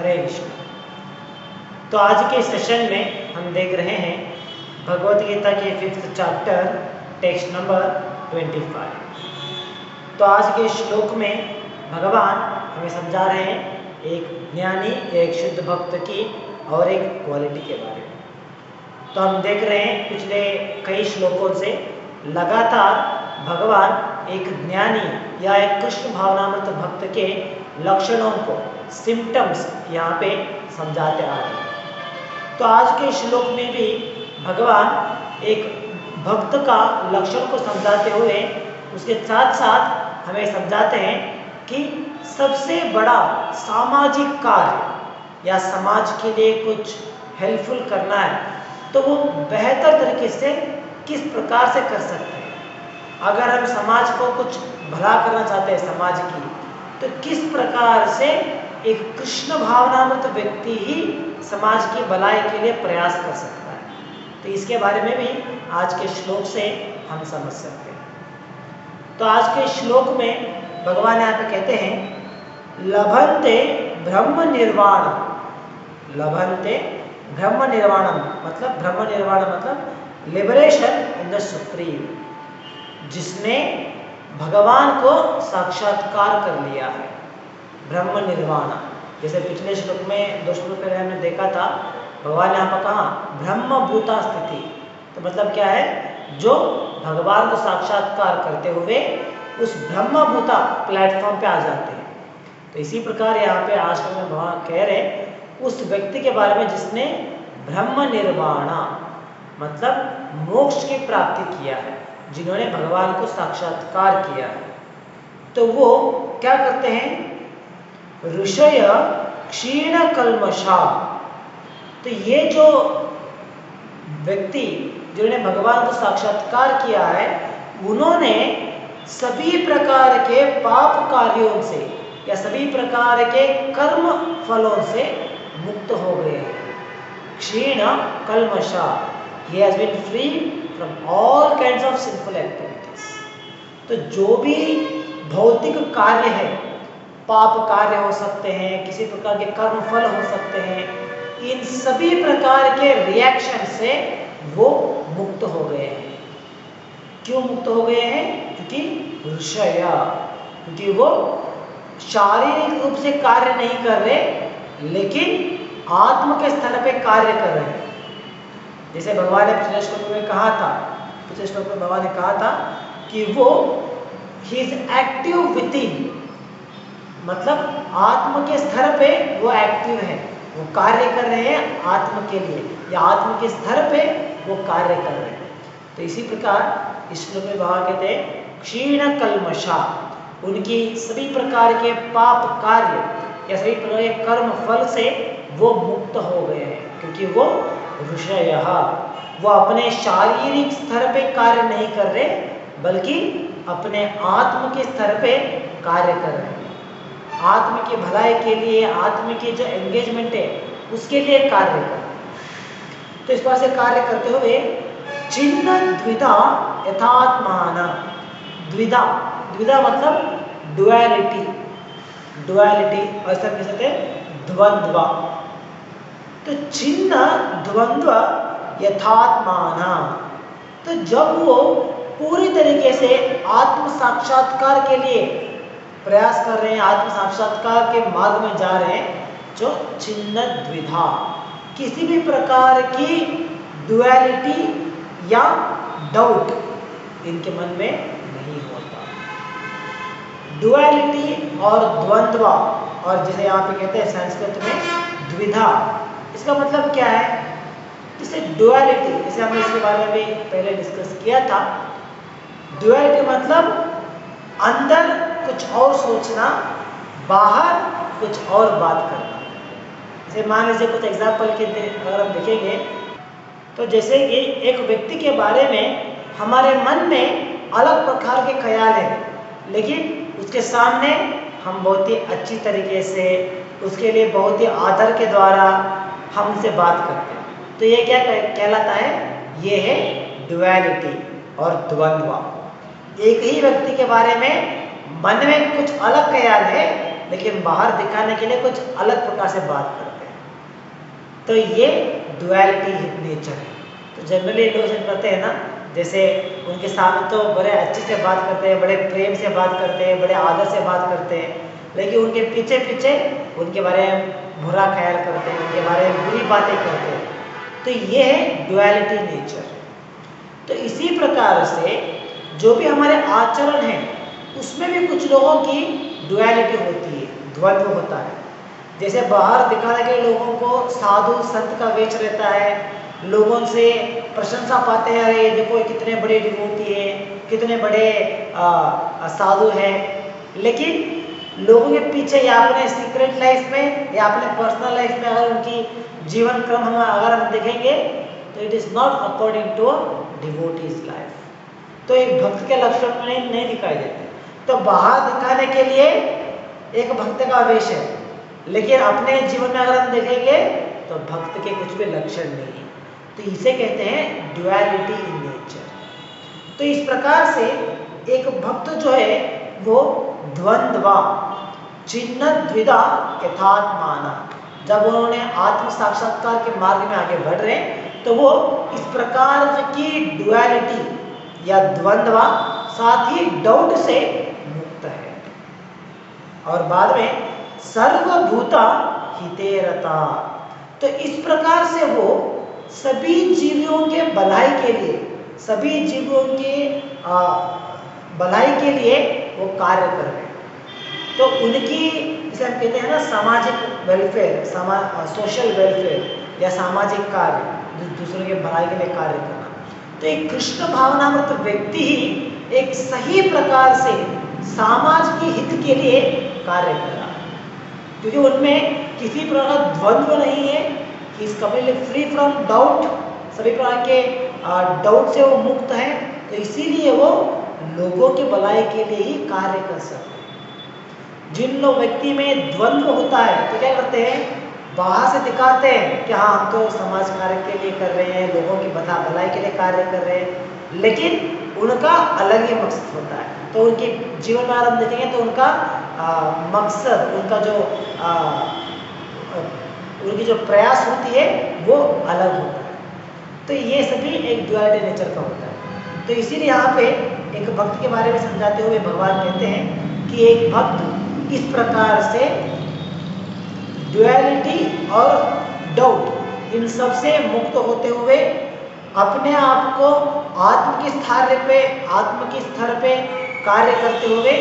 हरे कृष्ण। तो आज के सेशन में हम देख रहे हैं भगवत गीता के 5th चैप्टर टेक्स्ट नंबर 25। तो आज के श्लोक में भगवान हमें समझा रहे हैं एक ज्ञानी एक शुद्ध भक्त की और एक क्वालिटी के बारे में। तो हम देख रहे हैं पिछले कई श्लोकों से लगातार भगवान एक ज्ञानी या एक कृष्ण भावनामृत भक्त के लक्षणों को सिम्टम्स यहाँ पे समझाते आ रहे हैं। तो आज के श्लोक में भी भगवान एक भक्त का लक्षण को समझाते हुए उसके साथ साथ हमें समझाते हैं कि सबसे बड़ा सामाजिक कार्य या समाज के लिए कुछ हेल्पफुल करना है तो वो बेहतर तरीके से किस प्रकार से कर सकते हैं। अगर हम समाज को कुछ भला करना चाहते हैं समाज की, तो किस प्रकार से एक कृष्ण भावनामृत व्यक्ति ही समाज की भलाई के लिए प्रयास कर सकता है। तो इसके बारे में भी आज के श्लोक से हम समझ सकते हैं। तो आज के श्लोक में भगवान यहाँ पे कहते हैं लभन्ते ब्रह्म निर्वाणम। लभन्ते ब्रह्म निर्वाणम मतलब ब्रह्म निर्वाण मतलब लिबरेशन इन द सुप्रीम, जिसने भगवान को साक्षात्कार कर लिया है। ब्रह्म निर्वाण, जैसे पिछले श्लोक में 2 श्लोक पहले हमने देखा था, भगवान ने यहाँ पर कहा ब्रह्म भूता स्थिति। तो मतलब क्या है, जो भगवान को साक्षात्कार करते हुए उस ब्रह्म भूता प्लेटफॉर्म पे आ जाते हैं। तो इसी प्रकार यहाँ पे आश्रम में भगवान कह रहे उस व्यक्ति के बारे में जिसने ब्रह्म निर्वाण मतलब मोक्ष की प्राप्ति किया है, जिन्होंने भगवान को साक्षात्कार किया है। तो वो क्या करते हैं, ऋषय क्षीण कल्मषा। तो ये जो व्यक्ति जिन्होंने भगवान को साक्षात्कार किया है, उन्होंने सभी प्रकार के पाप कार्यों से या सभी प्रकार के कर्म फलों से मुक्त हो गए हैं। क्षीण कल्मषा, he has been free from all kinds of sinful activities। तो जो भी भौतिक कार्य है, पाप कार्य हो सकते हैं, किसी प्रकार के कर्म फल हो सकते हैं, इन सभी प्रकार के रिएक्शन से वो मुक्त हो गए हैं। क्यों मुक्त हो गए हैं? क्योंकि ऋषय, क्योंकि वो शारीरिक रूप से कार्य नहीं कर रहे, लेकिन आत्म के स्तर पे कार्य कर रहे हैं। जैसे भगवान ने पिछले श्लोक में कहा था, पिछले श्लोक में भगवान ने कहा था कि वो he is active with in, मतलब आत्म के स्तर पे वो एक्टिव है, वो कार्य कर रहे हैं आत्म के लिए, या आत्म के स्तर पे वो कार्य कर रहे हैं। तो इसी प्रकार इस श्लोक में भगवान कहते हैं क्षीण कल्मषा, उनकी सभी प्रकार के पाप कार्य या सभी प्रकार के कर्म फल से वो मुक्त हो गए हैं, क्योंकि वो ऋषयः, वो अपने शारीरिक स्तर पे कार्य नहीं कर रहे, बल्कि अपने आत्म के स्तर पे कार्य कर रहे हैं। आत्म की भलाई के लिए, आत्म की जो एंगेजमेंट है उसके लिए कार्य कर रहे हैं। तो इस बात से कार्य करते हुए छिन्न द्विधा यथात्मान। द्विधा, द्विधा मतलब डुअलिटी, डुअलिटी और सब कह सकते हैं द्वंद्व। तो छिन्न द्वंद्व यथात्मान, तो जब वो पूरी तरीके से आत्म साक्षात्कार के लिए प्रयास कर रहे हैं, आत्म साक्षात्कार के मार्ग में जा रहे हैं, जो छिन्न द्विधा, किसी भी प्रकार की डुअलिटी या डाउट इनके मन में नहीं होता। डुअलिटी और द्वंद्व, और जिसे यहाँ पे कहते हैं संस्कृत में द्विधा, इसका मतलब क्या है? जैसे डुअलिटी, जैसे हमने इसके बारे में भी पहले डिस्कस किया था। डुअलिटी मतलब अंदर कुछ और सोचना, बाहर कुछ और बात करना। जैसे मान लीजिए कुछ एग्जाम्पल के अगर हम देखेंगे, तो जैसे कि एक व्यक्ति के बारे में हमारे मन में अलग प्रकार के ख्याल हैं, लेकिन उसके सामने हम बहुत ही अच्छी तरीके से, उसके लिए बहुत ही आदर के द्वारा हमसे बात करते हैं। तो ये क्या कहलाता है? ये है डुअलिटी और द्वंद्व। एक ही व्यक्ति के बारे में मन में कुछ अलग ख्याल है, लेकिन बाहर दिखाने के लिए कुछ अलग प्रकार से बात करते हैं। तो ये डुअलिटी नेचर है। तो जनरली लोग ऐसा करते हैं ना, जैसे उनके सामने तो बड़े अच्छे से बात करते हैं, बड़े प्रेम से बात करते हैं, बड़े आदर से बात करते हैं, लेकिन उनके पीछे पीछे उनके बारे में बुरा ख्याल करते हैं, उनके बारे में बुरी बातें करते हैं। तो ये है डुअलिटी नेचर। तो इसी प्रकार से जो भी हमारे आचरण है उसमें भी कुछ लोगों की डुअलिटी होती है, द्वंद्व होता है। जैसे बाहर दिखाने के लोगों को साधु संत का वेश रहता है, लोगों से प्रशंसा पाते हैं, अरे देखो कितने बड़े डिवोटी हैं, कितने बड़े साधु हैं, लेकिन लोगों के पीछे या अपने सीक्रेट लाइफ में या अपने पर्सनल लाइफ में अगर उनकी जीवन क्रम अगर हम देखेंगे तो it is not according to devotees life. तो एक भक्त के लक्षण में नहीं दिखाई देते। तो बाहर दिखाने के लिए एक भक्त का वेश है, लेकिन अपने जीवन में अगर हम देखेंगे तो भक्त के कुछ भी लक्षण नहीं है। तो इसे कहते हैं डुअलिटी इन नेचर। तो इस प्रकार से एक भक्त जो है वो द्वंद्वा चिन्ह द्विधा यथात्माना, जब उन्होंने आत्म साक्षात्कार के मार्ग में आगे बढ़ रहे हैं तो वो इस प्रकार की डुअलिटी या द्वंद्वा साथ ही डाउट से मुक्त है। और बाद में सर्वभूता हितेरता, तो इस प्रकार से वो सभी जीवों के भलाई के लिए, सभी जीवों के भलाई के लिए वो कार्य कर रहे हैं। तो उनकी जैसे हम कहते हैं ना सामाजिक वेलफेयर, सोशल वेलफेयर या सामाजिक कार्य, दूसरों के भलाई के लिए कार्य करना। तो एक कृष्ण भावनामृत व्यक्ति ही एक सही प्रकार से समाज के हित के लिए कार्य कर रहा है, क्योंकि उनमें किसी प्रकार का द्वंद्व नहीं है, कि इस कंप्लीटली फ्री फ्रॉम डाउट, सभी प्रकार के डाउट से वो मुक्त है। तो इसीलिए वो लोगों के भलाई के लिए ही कार्य कर सकते हैं। जिन लोग व्यक्ति में द्वंद्व होता है तो क्या करते हैं, बाहर से दिखाते हैं कि हाँ हम तो समाज कार्य के लिए कर रहे हैं, लोगों की भलाई के लिए कार्य कर रहे हैं, लेकिन उनका अलग ही मकसद होता है। तो उनके जीवन में आरंभ देखेंगे तो उनका मकसद, उनका जो उनकी जो प्रयास होती है वो अलग होता है। तो ये सभी एक डुअलिटी नेचर का होता है। तो इसीलिए यहाँ पे एक भक्त के बारे में समझाते हुए भगवान कहते हैं कि एक भक्त इस प्रकार से डुअलिटी और डाउट इन सब से मुक्त होते हुए अपने आप को आत्म के स्तर पे कार्य करते हुए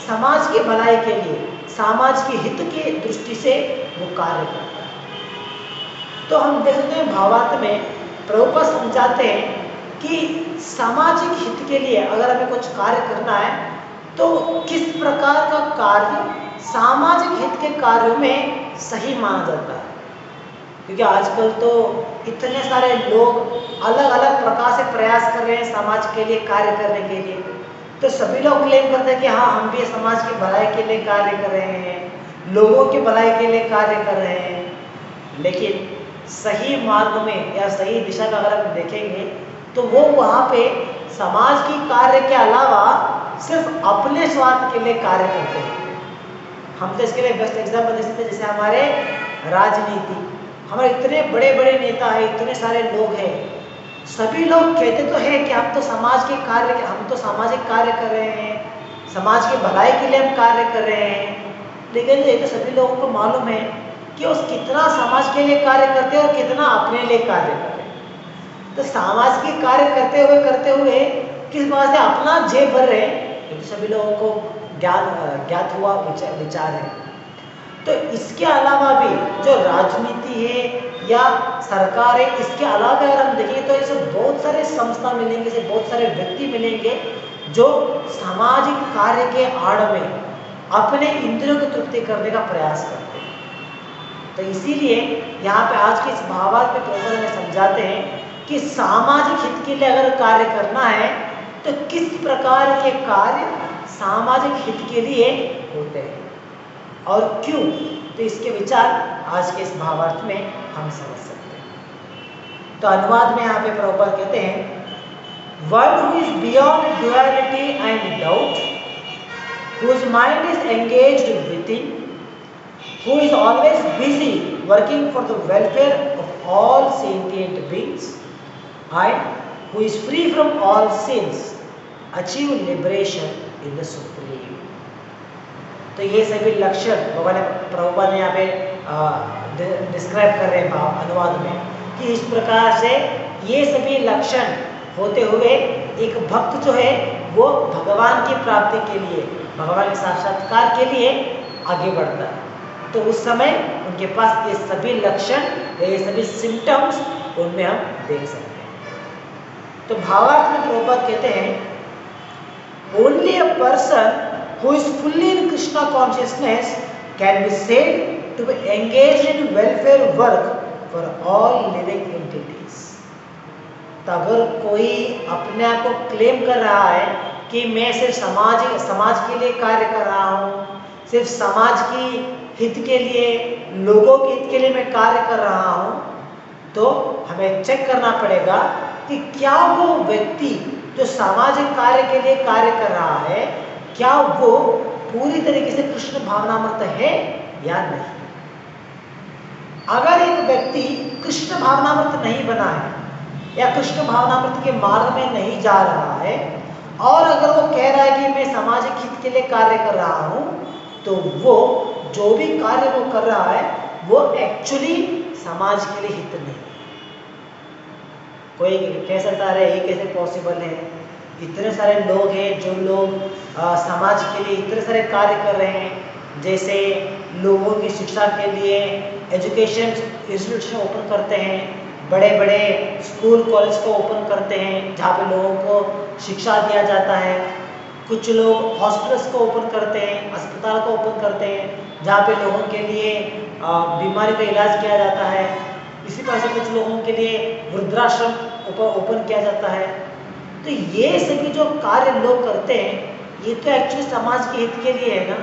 समाज की भलाई के लिए, समाज के हित के दृष्टि से वो कार्य करता है। तो हम देखते हैं भावार्थ में प्रभुपाद समझाते हैं कि सामाजिक हित के लिए अगर हमें कुछ कार्य करना है तो किस प्रकार का कार्य सामाजिक हित के कार्यों में सही माना जाता है। क्योंकि आजकल तो इतने सारे लोग अलग अलग प्रकार से प्रयास कर रहे हैं समाज के लिए कार्य करने के लिए। तो सभी लोग क्लेम करते हैं कि हाँ हम भी समाज की भलाई के लिए कार्य कर रहे हैं, लोगों की भलाई के लिए कार्य कर रहे हैं, लेकिन सही मार्ग में या सही दिशा का अगर हम देखेंगे तो वो वहाँ पे समाज की कार्य के अलावा सिर्फ अपने स्वार्थ के लिए कार्य करते हैं। हम तो इसके लिए बेस्ट एग्जाम्पल दे सकते हैं, जैसे हमारे राजनीति, हमारे इतने बड़े बड़े नेता हैं, इतने सारे लोग हैं, सभी लोग कहते तो हैं कि हम तो समाज के कार्य, हम तो सामाजिक कार्य कर रहे हैं, समाज की भलाई के लिए हम कार्य कर रहे हैं, लेकिन ये तो सभी लोगों को मालूम है कि वो कितना समाज के लिए कार्य करते हैं और कितना अपने लिए कार्य कर रहे हैं। तो समाज के कार्य करते हुए किस बात से अपना जेब भर रहे हैं, ये तो सभी लोगों को ज्ञात हुआ विचार है। तो इसके अलावा भी जो राजनीति है या सरकार है, इसके अलावा अगर हम देखें तो ऐसे बहुत सारे संस्था मिलेंगे, ऐसे बहुत सारे व्यक्ति मिलेंगे जो सामाजिक कार्य के आड़ में अपने इंद्रियों को तृप्ति करने का प्रयास करते हैं। तो इसीलिए यहाँ पे आज के इस भावार्थ में प्रभुपाद हमें समझाते हैं कि सामाजिक हित के लिए अगर कार्य करना है तो किस प्रकार के कार्य सामाजिक हित के लिए होते हैं और क्यों। तो इसके विचार आज के इस भावार्थ में हम समझ सकते हैं। तो अनुवाद में यहाँ पे प्रभुपाद कहते हैं, one who is beyond duality and doubt, whose mind is engaged within who is always busy working for the welfare of all sentient beings and who is free from all sins, achieve liberation in the Supreme. तो ये सभी लक्षण प्रभुपाद ने यहाँ पे describe कर रहे हैं भाव अनुवाद में कि इस प्रकार से ये सभी लक्षण होते हुए एक भक्त जो है वो भगवान की प्राप्ति के लिए, भगवान के साक्षात्कार के लिए आगे बढ़ता है। तो उस समय उनके पास ये सभी लक्षण, ये सभी सिम्टम्स उनमें हम देख सकते हैं। तो भावार्थ में प्रभुपाद कहते हैं only a person who is fully in Krishna consciousness can be said to be engaged in welfare work for all living entities. तो अगर कोई अपने आप को क्लेम कर रहा है कि मैं सिर्फ समाज के लिए कार्य कर रहा हूँ, सिर्फ समाज की हित के लिए, लोगों के हित के लिए मैं कार्य कर रहा हूँ, तो हमें चेक करना पड़ेगा कि क्या वो व्यक्ति जो सामाजिक कार्य के लिए कार्य कर रहा है, क्या वो पूरी तरीके से कृष्ण भावनामृत है या नहीं। अगर एक व्यक्ति कृष्ण भावनामृत नहीं बना है या कृष्ण भावनामृत के मार्ग में नहीं जा रहा है और अगर वो कह रहा है कि मैं सामाजिक हित के लिए कार्य कर रहा हूँ, तो वो जो भी कार्य वो कर रहा है वो एक्चुअली समाज के लिए हित नहीं। कोई कह सकता है ये कैसे पॉसिबल है, इतने सारे लोग हैं जो लोग समाज के लिए इतने सारे कार्य कर रहे हैं, जैसे लोगों की शिक्षा के लिए एजुकेशन इंस्टीट्यूशन ओपन करते हैं, बड़े बड़े स्कूल कॉलेज को ओपन करते हैं जहाँ पे लोगों को शिक्षा दिया जाता है। कुछ लोग हॉस्पिटल्स को ओपन करते हैं, अस्पताल को ओपन करते हैं जहाँ पे लोगों के लिए बीमारी का इलाज किया जाता है। इसी तरह से कुछ लोगों के लिए वृद्धाश्रम ओपन किया जाता है। तो ये सभी जो कार्य लोग करते हैं ये तो एक्चुअली समाज के हित के लिए है ना।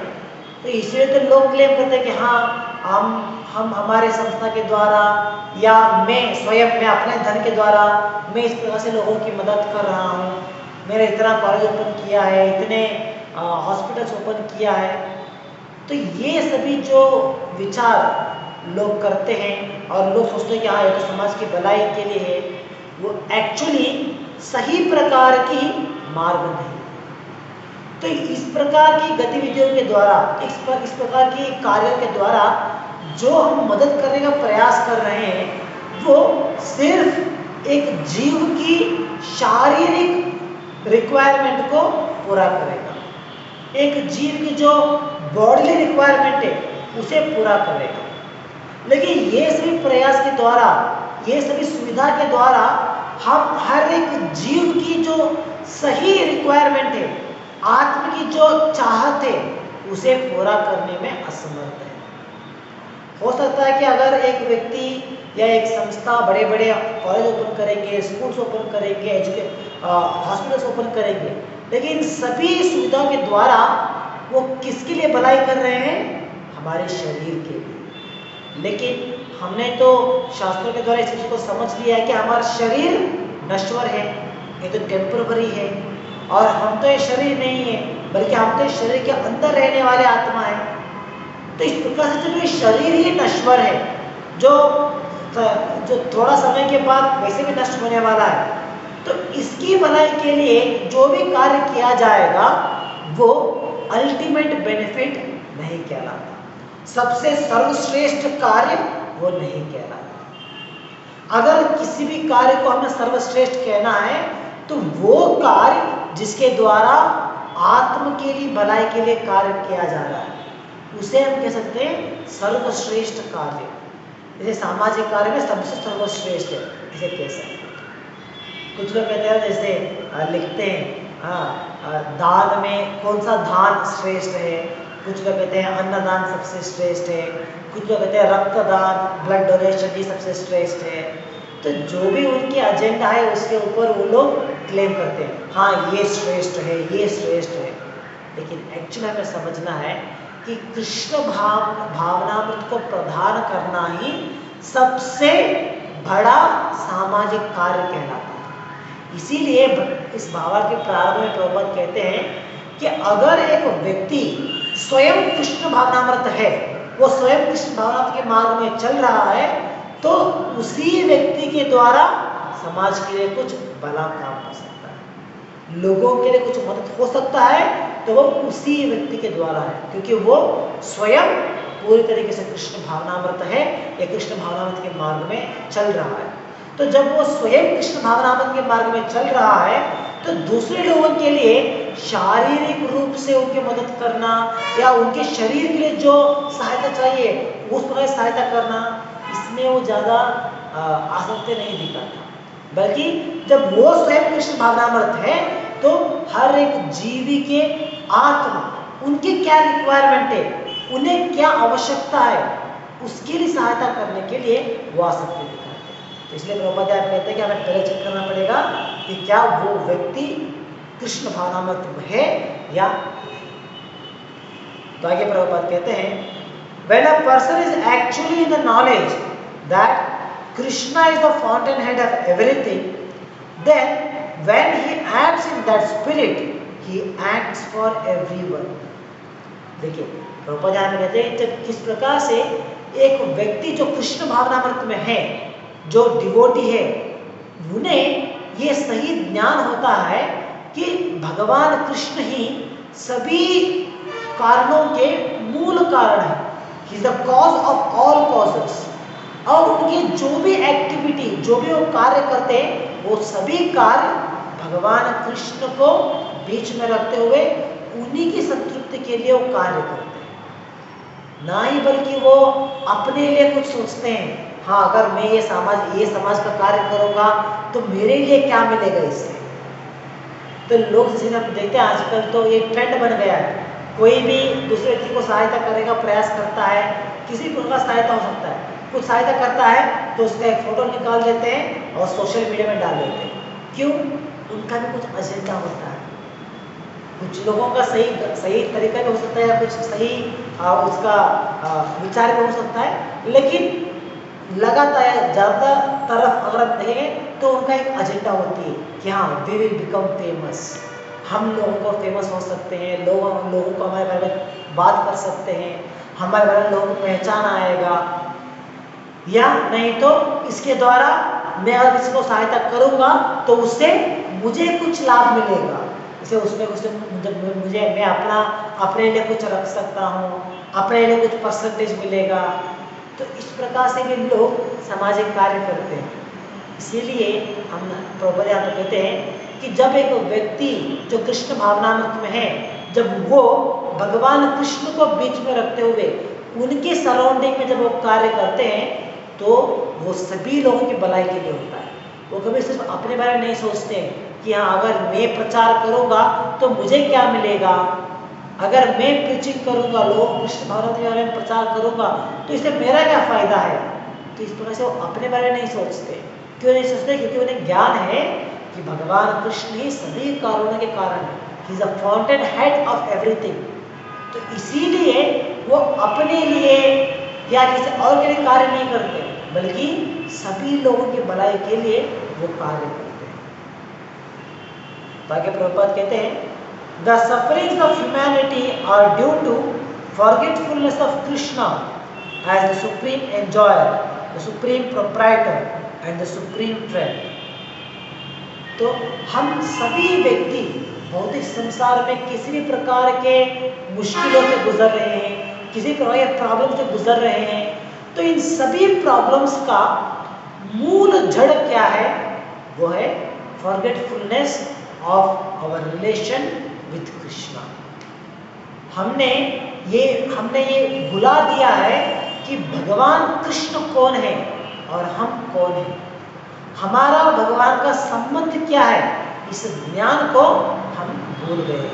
तो इसलिए तो लोग क्लेम करते हैं कि हाँ हम हमारे संस्था के द्वारा या मैं स्वयं मैं अपने धन के द्वारा मैं इस प्रकार से लोगों की मदद कर रहा हूँ, मैंने इतना कॉलेज ओपन किया है, इतने हॉस्पिटल्स ओपन किया है। तो ये सभी जो विचार लोग करते हैं और लोग सोचते हैं कि हाँ ये तो समाज की भलाई के लिए है, वो एक्चुअली सही प्रकार की मार्ग नहीं। तो इस प्रकार की गतिविधियों के द्वारा, इस प्रकार की कार्यों के द्वारा जो हम मदद करने का प्रयास कर रहे हैं वो सिर्फ एक जीव की शारीरिक रिक्वायरमेंट को पूरा करेगा, एक जीव की जो बॉडीली रिक्वायरमेंट है उसे पूरा करेगा। लेकिन ये सभी प्रयास के द्वारा, ये सभी सुविधा के द्वारा हम हर एक जीव की जो सही रिक्वायरमेंट है, आत्म की जो चाहत है, उसे पूरा करने में असमर्थ है। हो सकता है कि अगर एक व्यक्ति या एक संस्था बड़े बड़े कॉलेज ओपन करेंगे, स्कूल्स ओपन करेंगे, हॉस्पिटल्स ओपन करेंगे, लेकिन सभी सुविधाओं के द्वारा वो किसके लिए भलाई कर रहे हैं? हमारे शरीर के लिए। लेकिन हमने तो शास्त्रों के द्वारा इस चीज को समझ लिया है कि हमारा शरीर नश्वर है, ये तो टेम्पररी है, और हम तो ये शरीर नहीं है बल्कि हम तो शरीर के अंदर रहने वाले आत्मा है। तो इस प्रकार से जो ये शरीर ही नश्वर है, जो थोड़ा समय के बाद वैसे भी नष्ट होने वाला है, तो इसकी भलाई के लिए जो भी कार्य किया जाएगा वो अल्टीमेट बेनिफिट नहीं कहलाता, सबसे सर्वश्रेष्ठ कार्य वो नहीं कहलाता। अगर किसी भी कार्य को हमें सर्वश्रेष्ठ कहना है तो वो कार्य जिसके द्वारा आत्म के लिए भलाई के लिए कार्य किया जा रहा है उसे हम कह सकते हैं सर्वश्रेष्ठ कार्य। जैसे सामाजिक कार्य में सबसे सर्वश्रेष्ठ है, इसे कह सकते हैं। कुछ लोग कहते हैं, जैसे लिखते हैं दान में कौन सा दान श्रेष्ठ है, कुछ लोग कहते हैं अन्नदान सबसे श्रेष्ठ है, कुछ लोग कहते हैं रक्तदान, ब्लड डोनेशन ही सबसे श्रेष्ठ है। तो जो भी उनकी एजेंडा है उसके ऊपर वो लोग क्लेम करते हैं, हाँ ये श्रेष्ठ है, ये श्रेष्ठ है। लेकिन एक्चुअली हमें समझना है कि कृष्ण भावनामृत को प्रदान करना ही सबसे बड़ा सामाजिक कार्य कहलाता है। इसीलिए इस भावा के प्रारंभ में प्रभुपाद कहते हैं कि अगर एक व्यक्ति स्वयं कृष्ण भावनामृत है, वो स्वयं कृष्ण भावनामृत के मार्ग में चल रहा है, तो उसी व्यक्ति के द्वारा समाज के लिए कुछ भला काम हो सकता है, लोगों के लिए कुछ मदद हो सकता है, तो वो उसी व्यक्ति के द्वारा है, क्योंकि वो स्वयं पूरी तरीके से कृष्ण भावनामृत है या कृष्ण भावनामृत के मार्ग में चल रहा है। तो जब वो स्वयं कृष्ण भावनामृत के मार्ग में चल रहा है, तो दूसरे लोगों के लिए शारीरिक रूप से उनकी मदद करना या उनके शरीर के लिए जो सहायता चाहिए उस प्रकार सहायता करना, इसमें वो ज़्यादा आसक्ति नहीं दिखाता, बल्कि जब वो स्वयं कृष्ण भावनामृत है तो हर एक जीवी के आत्मा, उनके क्या रिक्वायरमेंट है, उन्हें क्या आवश्यकता है, उसके लिए सहायता करने के लिए वो आसक्ति दिखाते हैं। तो इसलिए प्रभुपाद कहते हैं कि हमें पहले चेक करना पड़ेगा कि क्या वो व्यक्ति कृष्ण भावनामृत है या। तो आगे प्रभुपाद कहते हैं, when a person is actually in the knowledge that Krishna is the fountainhead of everything, then when he acts in that spirit, he acts for everyone. देखिए प्रभुपाद यहाँ कहते हैं जब किस प्रकार से एक व्यक्ति जो कृष्ण भावनामृत में है, जो डिवोटी है, उन्हें ये सही ज्ञान होता है कि भगवान कृष्ण ही सभी कारणों के मूल कारण है, he is the cause of all causes, और उनकी जो भी एक्टिविटी, जो भी वो कार्य करते हैं, वो सभी कार्य भगवान कृष्ण को बीच में रखते हुए उन्हीं की संतृप्ति के लिए वो कार्य करते हैं, ना ही बल्कि वो अपने लिए कुछ सोचते हैं, हाँ अगर मैं ये समाज का कार्य करूँगा तो मेरे लिए क्या मिलेगा इससे। तो लोग जैसे हम देखते हैं आजकल तो ये ट्रेंड बन गया है, कोई भी दूसरे व्यक्ति को सहायता करने का प्रयास करता है, किसी भी प्रकार सहायता हो सकता है, कुछ सहायता करता है तो उसका एक फोटो निकाल देते हैं और सोशल मीडिया में डाल देते हैं। क्यों? उनका भी कुछ एजेंडा होता है, कुछ लोगों का सही तरीका भी हो सकता है या कुछ सही उसका विचार भी हो सकता है, लेकिन लगातार ज़्यादा तरफ अगर आप देखें तो उनका एक एजेंडा होती है कि हाँ वी विल बिकम फेमस, हम लोगों को फेमस हो सकते हैं, लोगों को हमारे बारे में बात कर सकते हैं, हमारे बारे में लोगों को पहचान आएगा, या नहीं तो इसके द्वारा मैं अगर इसको सहायता करूंगा तो उससे मुझे कुछ लाभ मिलेगा, इसे उसमें मुझे मैं अपने लिए कुछ रख सकता हूँ, अपने लिए कुछ परसेंटेज मिलेगा। तो इस प्रकार से भी लोग सामाजिक कार्य करते हैं। इसीलिए हम प्रभुपाद यहाँ तो कहते हैं कि जब एक व्यक्ति जो कृष्ण भावनामृत में है, जब वो भगवान कृष्ण को बीच में रखते हुए उनके सराउंडिंग में जब वो कार्य करते हैं तो वो सभी लोगों की भलाई के लिए होता है। वो कभी सिर्फ अपने बारे में नहीं सोचते हैं कि हाँ अगर मैं प्रचार करूँगा तो मुझे क्या मिलेगा, अगर मैं प्रीचिंग करूँगा, लोगों को कृष्ण भावनामृत के बारे में प्रचार करूँगा तो इससे मेरा क्या फायदा है। तो इस प्रकार से वो अपने बारे में नहीं सोचते। क्यों नहीं सोचते? क्योंकि उन्हें ज्ञान है कि भगवान कृष्ण ही सभी कारणों के कारण है, he is the fountain head of everything. तो इसीलिए वो अपने लिए या किसी और के लिए कार्य नहीं करते, बल्कि सभी लोगों की भलाई के लिए वो कार्य करते हैं। ताकि प्रभुपाद कहते हैं the sufferings of humanity are due to forgetfulness of Krishna as the supreme enjoyer, the supreme proprietor and the supreme friend. तो हम सभी व्यक्ति भौतिक संसार में किसी भी प्रकार के मुश्किलों से गुजर रहे हैं, किसी प्रकार के प्रॉब्लम से गुजर रहे हैं, तो इन सभी प्रॉब्लम्स का मूल जड़ क्या है? वो है forgetfulness of our relation with Krishna. हमने ये भुला दिया है कि भगवान कृष्ण कौन है और हम कौन हैं, हमारा भगवान का संबंध क्या है, इस ज्ञान को हम भूल गए।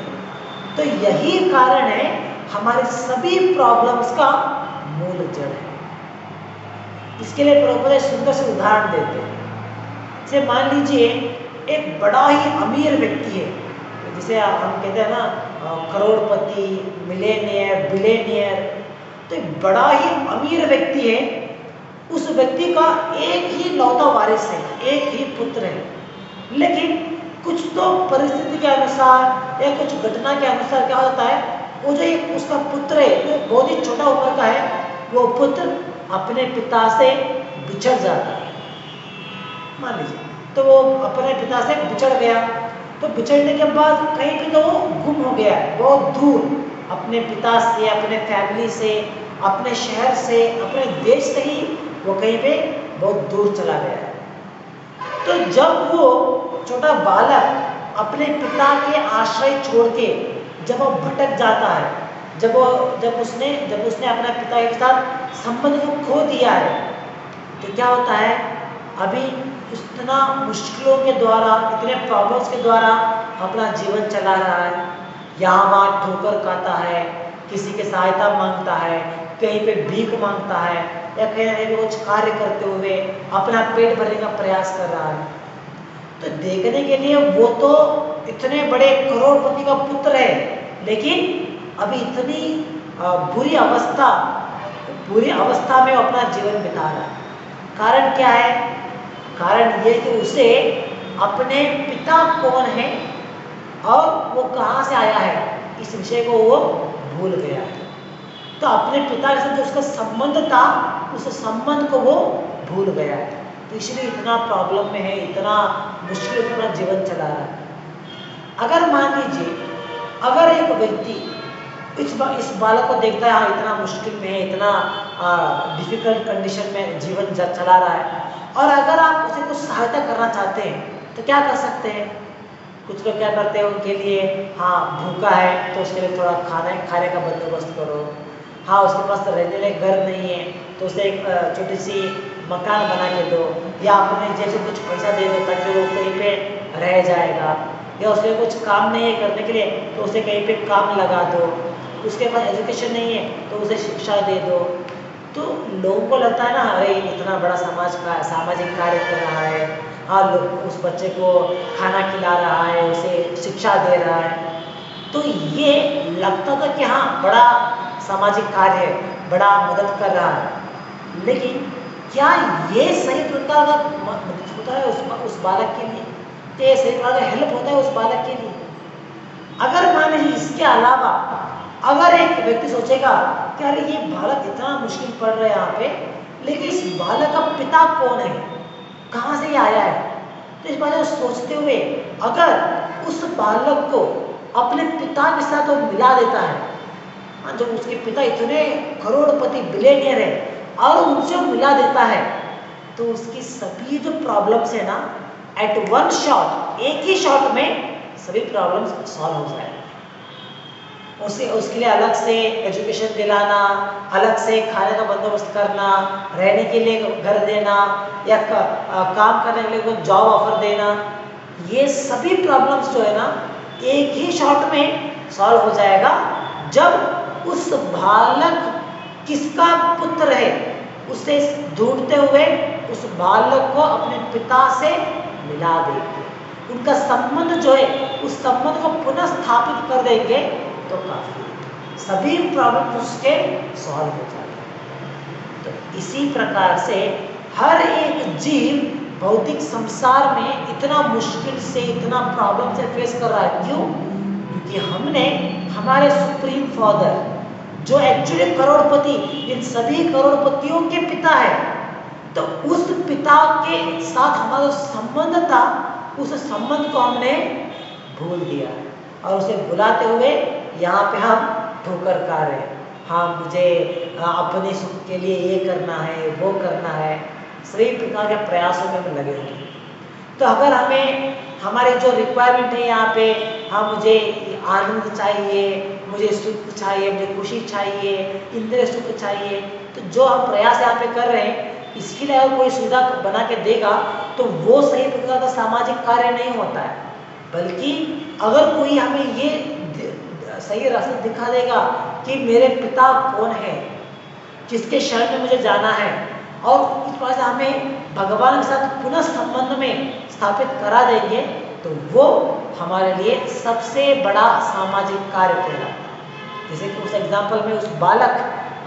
तो यही कारण है हमारे सभी प्रॉब्लम्स का मूल जड़ है। इसके लिए प्रभुपाद सुंदर से उदाहरण देते हैं। जैसे मान लीजिए एक बड़ा ही अमीर व्यक्ति है, जिसे हम कहते हैं ना करोड़पति, मिलेनियर, बिलेनियर। तो एक बड़ा ही अमीर व्यक्ति है, उस व्यक्ति का एक ही लौता वारिस है, एक ही पुत्र है, लेकिन कुछ तो परिस्थिति के अनुसार या कुछ घटना के अनुसार क्या होता है, वो जो एक उसका पुत्र है, जो बहुत ही छोटा उम्र का है, वो पुत्र अपने पिता से बिछड़ जाता है, मान लीजिए। तो वो अपने पिता से बिछड़ गया, तो बिछड़ने के बाद कहीं पे तो वो गुम हो गया है, बहुत दूर अपने पिता से, अपने फैमिली से, अपने शहर से, अपने देश से ही वो कहीं पे बहुत दूर चला गया है। तो जब वो छोटा बालक अपने पिता के आश्रय छोड़ के जब वो भटक जाता है, जब उसने अपने पिता के साथ संबंध को खो दिया है, तो क्या होता है, अभी इतना मुश्किलों के द्वारा, इतने प्रॉब्लम्स के द्वारा अपना जीवन चला रहा है, यहाँ वहाँ ठोकर खाता है, किसी की सहायता मांगता है, कहीं पे भीख मांगता है, या कहीं ना कहीं कुछ कार्य करते हुए अपना पेट भरने का प्रयास कर रहा है। तो देखने के लिए वो तो इतने बड़े करोड़पति का पुत्र है, लेकिन अभी इतनी बुरी अवस्था में अपना जीवन बिता रहा है। कारण क्या है? कारण ये कि उसे अपने पिता कौन है और वो कहाँ से आया है, इस विषय को वो भूल गया है। तो अपने पिता के साथ जो उसका संबंध था, उस संबंध को वो भूल गया है, तो इसलिए इतना प्रॉब्लम में है, इतना मुश्किल से अपना जीवन चला रहा है। अगर मान लीजिए, अगर एक व्यक्ति इस बालक को देखता है, हाँ इतना मुश्किल में है, इतना डिफिकल्ट कंडीशन में जीवन चला रहा है, और अगर आप उसे कुछ सहायता करना चाहते हैं तो क्या कर सकते हैं? कुछ लोग क्या करते हैं, उनके लिए, हाँ भूखा है तो उसके लिए थोड़ा खाने का बंदोबस्त करो, हाँ उसके पास तो रहने लायक घर नहीं है तो उसे एक छोटी सी मकान बना के दो, या अपने जैसे कुछ पैसा दे दो ताकि वो कहीं पे रह जाएगा, या उसके कुछ काम नहीं है करने के लिए तो उसे कहीं पे काम लगा दो, उसके पास एजुकेशन नहीं है तो उसे शिक्षा दे दो। तो लोगों को लगता है ना, अरे इतना बड़ा सामाजिक कार्य कर रहा है, हाँ उस बच्चे को खाना खिला रहा है, उसे शिक्षा दे रहा है, तो ये लगता था कि हाँ बड़ा सामाजिक कार्य है, बड़ा मदद कर रहा है। लेकिन क्या ये सही प्रकार का मदद होता है उस बालक के लिए? क्या ये सही प्रकार का हेल्प होता है उस बालक के लिए? अगर मान लीजिए इसके अलावा अगर एक व्यक्ति सोचेगा कि अरे ये बालक इतना मुश्किल पड़ रहा है यहाँ पे, लेकिन इस बालक का पिता कौन है, कहाँ से ये आया है, तो इस बारे में सोचते हुए अगर उस बालक को अपने पिता के साथ वो मिला देता है, जब उसके पिता इतने करोड़पति बिलियनियर है और उनसे मिला देता है, तो उसकी सभी जो प्रॉब्लम्स है ना, एट वन शॉट, एक ही शॉट में सभी प्रॉब्लम्स सॉल्व हो जाए। उसके लिए अलग से एजुकेशन दिलाना, अलग से खाने का बंदोबस्त करना, रहने के लिए घर देना, या काम करने के लिए कोई जॉब ऑफर देना, ये सभी प्रॉब्लम्स जो है ना एक ही शॉट में सॉल्व हो जाएगा जब उस बालक किसका पुत्र है उसे ढूंढते हुए उस बालक को अपने पिता से मिला देंगे, उनका संबंध जो है उस संबंध को पुनः स्थापित कर देंगे, तो काफी सभी प्रॉब्लम उसके सॉल्व हो जाएंगे। तो इसी प्रकार से हर एक जीव भौतिक संसार में इतना मुश्किल से, इतना प्रॉब्लम से फेस कर रहा है। क्यों? क्योंकि हमने हमारे सुप्रीम फादर जो एक्चुअली करोड़पति, इन सभी करोड़पतियों के पिता है, तो उस पिता के साथ हमारा संबंध था, उस संबंध को हमने भूल दिया और उसे भुलाते हुए यहाँ पे हम ठोकर खा रहे हैं। हाँ मुझे अपने सुख के लिए ये करना है, वो करना है, सभी प्रकार के प्रयासों में हम लगे हुए। तो अगर हमें हमारी जो रिक्वायरमेंट है यहाँ पे, हाँ मुझे आनंद चाहिए, मुझे सुख चाहिए, मुझे खुशी चाहिए, इंद्रिय सुख चाहिए, तो जो हम प्रयास यहाँ पे कर रहे हैं, इसके लिए अगर कोई सुविधा बना के देगा तो वो सही प्रकार का सामाजिक कार्य नहीं होता है। बल्कि अगर कोई हमें ये सही रास्ता दिखा देगा कि मेरे पिता कौन है, किसके शरण में मुझे जाना है, और इस प्रकार से हमें भगवान के साथ पुनः संबंध में स्थापित करा देंगे, तो वो हमारे लिए सबसे बड़ा सामाजिक कार्य कहलाता है। जैसे कि उस एग्जाम्पल में उस बालक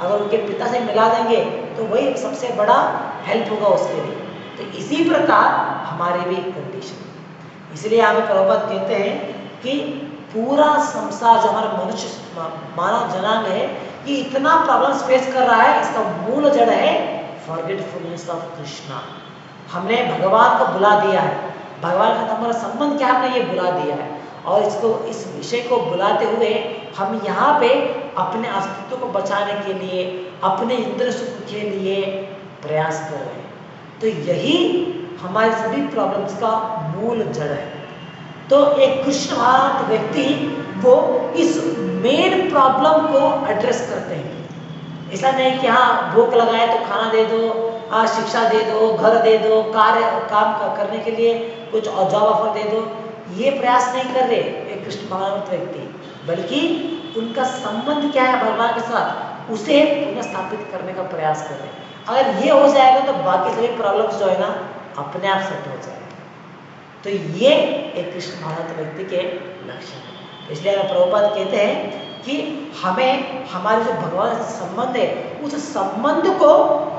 अगर उनके पिता से मिला देंगे तो वही सबसे बड़ा हेल्प होगा उसके लिए। तो इसी प्रकार हमारी भी कंडीशन, इसलिए यहाँ पे प्रभुपाद कहते हैं कि पूरा संसार जो हमारा मनुष्य मानव जनांग है, ये इतना प्रॉब्लम्स फेस कर रहा है, इसका मूल जड़ है फॉरगेटफुलनेस ऑफ कृष्णा। हमने भगवान को बुला दिया है, भगवान का हमारा संबंध क्या, हमने ये बुला दिया है, और इसको, इस विषय को बुलाते हुए हम यहाँ पे अपने अस्तित्व को बचाने के लिए, अपने इंद्र सुख के लिए प्रयास कर रहे हैं। तो यही हमारे सभी प्रॉब्लम्स का मूल जड़ है। तो एक कृष्ण भावनात्मक व्यक्ति वो इस मेन प्रॉब्लम को एड्रेस करते हैं। ऐसा नहीं कि हाँ भूख लगाए तो खाना दे दो, शिक्षा दे दो, घर दे दो, काम करने के लिए कुछ जॉब ऑफर दे दो, ये प्रयास नहीं कर रहे एक कृष्ण भावनात्मक व्यक्ति, बल्कि उनका संबंध क्या है भगवान के साथ, उसे पुनः स्थापित करने का प्रयास कर रहे हैं। अगर ये हो जाएगा तो बाकी सभी प्रॉब्लम्स जो है ना अपने आप सेट हो जाएगा। तो ये एक कृष्ण भावनात्मक व्यक्ति के लक्षण है। इसलिए प्रभुपाद कहते हैं कि हमें हमारे जो भगवान से संबंध है, उस संबंध को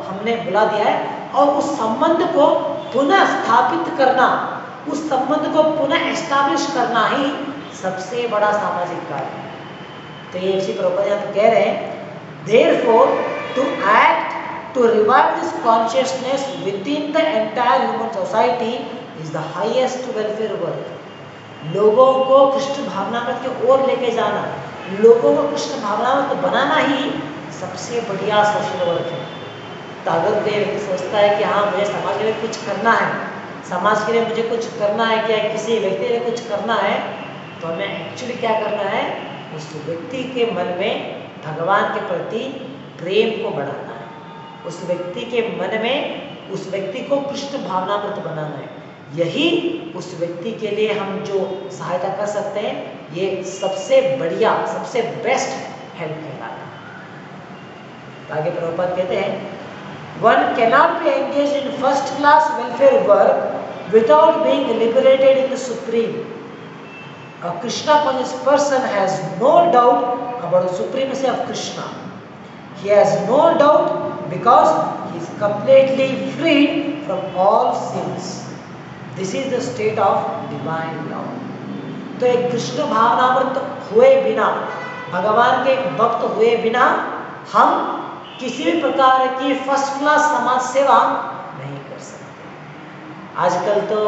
हमने बुला दिया है, और उस संबंध को पुनः स्थापित करना, उस संबंध को पुनः एस्टैब्लिश करना ही सबसे बड़ा सामाजिक कार्य है। तो ये इसी प्रभुपाद यहाँ कह रहे हैं, therefore to act to revive this consciousness within the entire human society is the highest welfare work। लोगों को कृष्ण भावनामृत की ओर लेके जाना, लोगों को कृष्ण भावनामृत बनाना ही सबसे बढ़िया सोशल वर्क है। तो अगर कोई व्यक्ति सोचता है कि हाँ मुझे समाज के लिए कुछ करना है, समाज के लिए मुझे कुछ करना है, क्या किसी व्यक्ति के लिए कुछ करना है, तो हमें एक्चुअली क्या करना है, उस व्यक्ति के मन में भगवान के प्रति प्रेम को बढ़ाना है, उस व्यक्ति के मन में उस व्यक्ति को कृष्ण भावनामृत बनाना है। यही उस व्यक्ति के लिए हम जो सहायता कर सकते हैं, ये सबसे बढ़िया, सबसे बेस्ट हेल्प कहलाता है। आगे प्रभुपाद कहते हैं, one cannot be engaged in first class welfare work without being liberated in the supreme। A Krishna conscious person has no doubt about the supremacy of Krishna. He has no doubt because he is completely freed from all sins। This is the state of divine love। तो एक कृष्ण भावनामृत हुए बिना, भगवान के भक्त हुए बिना हम किसी भी प्रकार की फर्स्ट क्लास समाज सेवा नहीं कर सकते। आजकल तो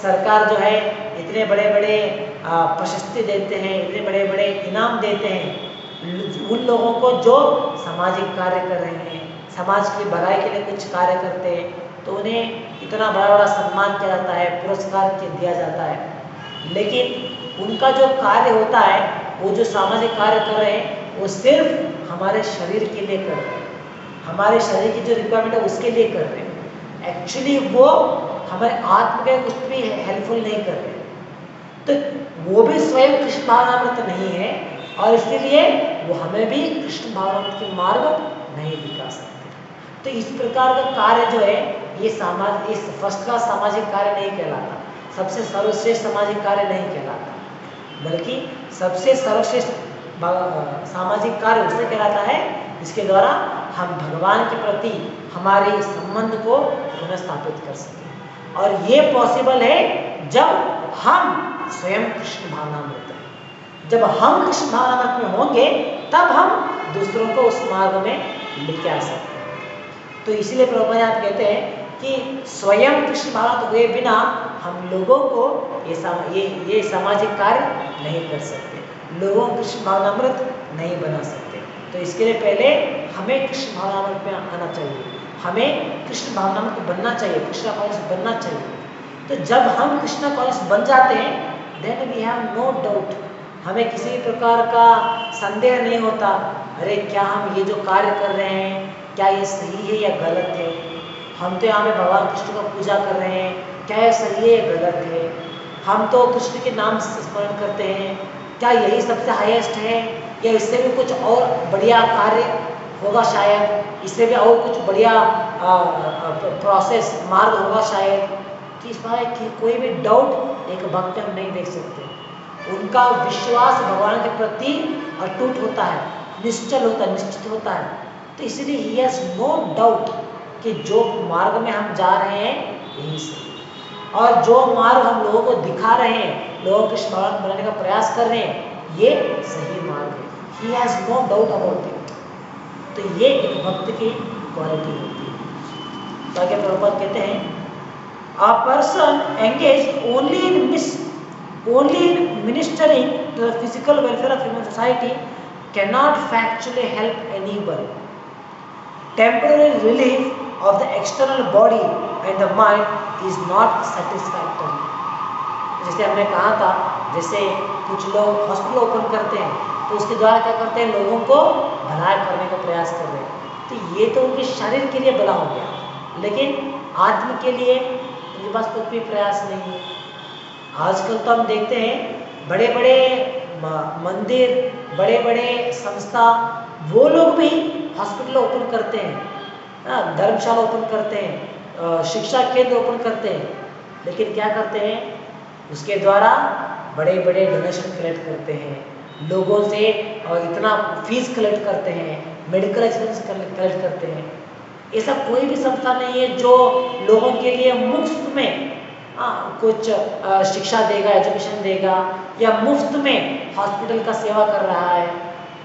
सरकार जो है इतने बड़े बड़े प्रशस्ति देते हैं, इतने बड़े बड़े इनाम देते हैं उन लोगों को जो सामाजिक कार्य कर रहे हैं, समाज की भलाई के लिए कुछ कार्य करते हैं, तो उन्हें इतना बड़ा बड़ा सम्मान किया जाता है, पुरस्कार दिया जाता है। लेकिन उनका जो कार्य होता है, वो जो सामाजिक कार्य कर रहे हैं, वो सिर्फ हमारे शरीर के लिए कर रहे हैं, हमारे शरीर की जो रिक्वायरमेंट है उसके लिए कर रहे हैं। एक्चुअली वो हमारे आत्म के कुछ भी हेल्पफुल नहीं कर रहे, तो वो भी स्वयं कृष्ण भावनामृत नहीं है, और इसलिए वो हमें भी कृष्ण भावनामृत के मार्ग नहीं दिखा सकते। तो इस प्रकार का कार्य जो है ये फर्स्ट क्लास सामाजिक कार्य नहीं कहलाता, सबसे सर्वश्रेष्ठ सामाजिक कार्य नहीं कहलाता, बल्कि सबसे सर्वश्रेष्ठ सामाजिक कार्य उसे कहलाता है जिसके द्वारा हम भगवान के प्रति हमारे संबंध को पुनः स्थापित कर सकें। और ये पॉसिबल है जब हम स्वयं कृष्ण भावनामृत हैं। जब हम कृष्ण भावनामृत में होंगे तब हम दूसरों को उस मार्ग में लेके आ सकते हैं। तो इसीलिए प्रभुपाद कहते हैं कि स्वयं कृष्ण भावनामृत हुए बिना हम लोगों को ये सामाजिक कार्य नहीं कर सकते, लोगों को कृष्ण भावनामृत नहीं बना सकते। तो इसके लिए पहले हमें कृष्ण भावनामृत में आना चाहिए, हमें कृष्ण भावनामृत बनना चाहिए, कृष्ण कॉन्शियस बनना चाहिए। तो जब हम कृष्ण कॉन्शियस बन जाते हैं, then we have no doubt, हमें किसी भी प्रकार का संदेह नहीं होता, अरे क्या हम ये जो कार्य कर रहे हैं क्या ये सही है या गलत है, हम तो यहाँ पे भगवान कृष्ण का पूजा कर रहे हैं, क्या ये सही है या गलत है, हम तो कृष्ण के नाम से स्मरण करते हैं, क्या यही सबसे हाईएस्ट है या इससे भी कुछ और बढ़िया कार्य होगा शायद, इससे भी और कुछ बढ़िया प्रोसेस मार्ग होगा शायद। तो इस बारे की कोई भी डाउट एक भक्त हम नहीं देख सकते। उनका विश्वास भगवान के प्रति अटूट होता है, निश्चल होता है, निश्चित होता है। तो इसलिए ही हैज नो डाउट कि जो मार्ग में हम जा रहे हैं यही सही, और जो मार्ग हम लोगों को दिखा रहे हैं, लोगों को कृष्ण भगवान बनाने का प्रयास कर रहे हैं, ये सही मार्ग है, he has no doubt about it. तो ये एक भक्त की क्वालिटी होती है। तो आगे प्रभुपाद कहते हैं, a person engaged only in ministering to the physical welfare of human society cannot factually help anyone. Temporary relief of the external body and the mind is not satisfactory. जैसे हमने कहा था, जैसे कुछ लोग हॉस्पिटल ओपन करते हैं तो उसके द्वारा क्या करते हैं, लोगों को भला करने का प्रयास कर रहे हैं। तो ये तो उनके शरीर के लिए भला हो गया, लेकिन आत्म के लिए उनके पास कुछ भी प्रयास नहीं है। आजकल तो हम देखते हैं बड़े बड़े मंदिर, बड़े बड़े संस्था, वो लोग भी हॉस्पिटल ओपन करते हैं, धर्मशाला ओपन करते हैं, शिक्षा केंद्र ओपन करते हैं, लेकिन क्या करते हैं, उसके द्वारा बड़े बड़े डोनेशन कलेक्ट करते हैं लोगों से, और इतना फीस कलेक्ट करते हैं, मेडिकल एक्सपेंस कलेक्ट करते हैं। ऐसा कोई भी संस्था नहीं है जो लोगों के लिए मुफ्त में कुछ शिक्षा देगा, एजुकेशन देगा, या मुफ्त में हॉस्पिटल का सेवा कर रहा है।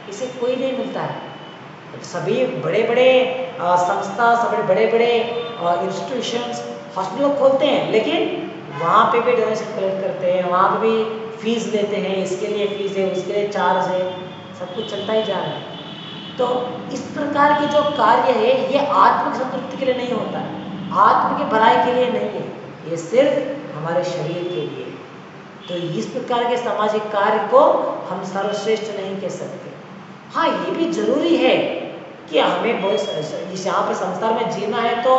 इसे कोई नहीं मिलता है। सभी बड़े बड़े संस्था, सभी बड़े बड़े इंस्टीट्यूशंस हॉस्पिटल खोलते हैं, लेकिन वहाँ पे भी डोनेशन कलेक्ट करते हैं, वहाँ पे भी फीस लेते हैं, इसके लिए फीस है, उसके लिए चार्ज है, सब कुछ चलता ही जा रहा है। तो इस प्रकार के जो कार्य है ये आत्म संतृप्ति के लिए नहीं होता है, आत्म की भलाई के लिए नहीं है, ये सिर्फ हमारे शरीर के लिए। तो इस प्रकार के सामाजिक कार्य को हम सर्वश्रेष्ठ नहीं कह सकते। हाँ, ये भी जरूरी है कि हमें बहुत यहाँ पर संसार में जीना है तो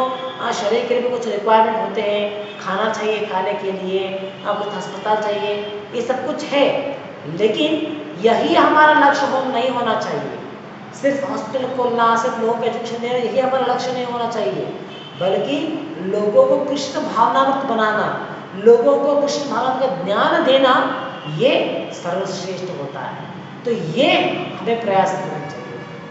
शरीर के लिए भी कुछ रिक्वायरमेंट होते हैं, खाना चाहिए खाने के लिए, कुछ अस्पताल चाहिए, ये सब कुछ है, लेकिन यही हमारा लक्ष्य नहीं होना चाहिए। सिर्फ हॉस्पिटल खोलना, सिर्फ लोगों को एजुकेशन देना, यही हमारा लक्ष्य नहीं होना चाहिए, बल्कि लोगों को कृष्ण भावनामुक्त बनाना, लोगों को कृष्ण भावना का ज्ञान देना, ये सर्वश्रेष्ठ होता है। तो ये हमें प्रयास करना चाहिए।